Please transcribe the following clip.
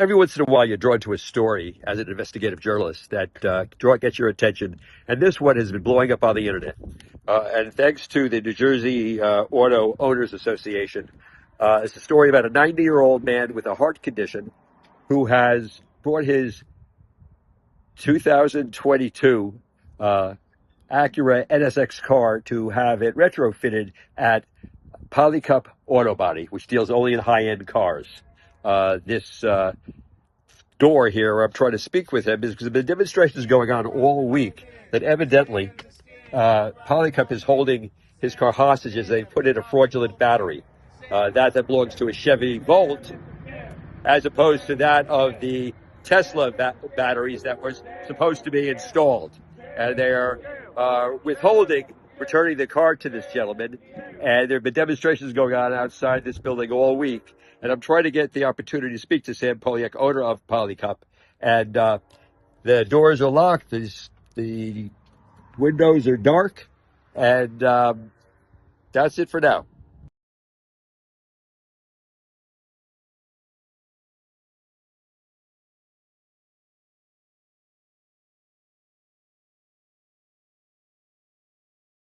Every once in a while, you're drawn to a story as an investigative journalist that gets your attention. And this one has been blowing up on the internet. And thanks to the New Jersey Auto Owners Association, it's a story about a 90-year-old man with a heart condition who has brought his 2022 Acura NSX car to have it retrofitted at Polykup Auto Body, which deals only in high-end cars. This door here where I'm trying to speak with him is because the demonstrations going on all week that evidently Polykup is holding his car hostage as they put in a fraudulent battery that belongs to a Chevy Volt as opposed to that of the Tesla batteries that was supposed to be installed. And they are withholding returning the car to this gentleman. And there have been demonstrations going on outside this building all week. And I'm trying to get the opportunity to speak to Sam Polyak, owner of Polykup. And the doors are locked. The windows are dark. And that's it for now.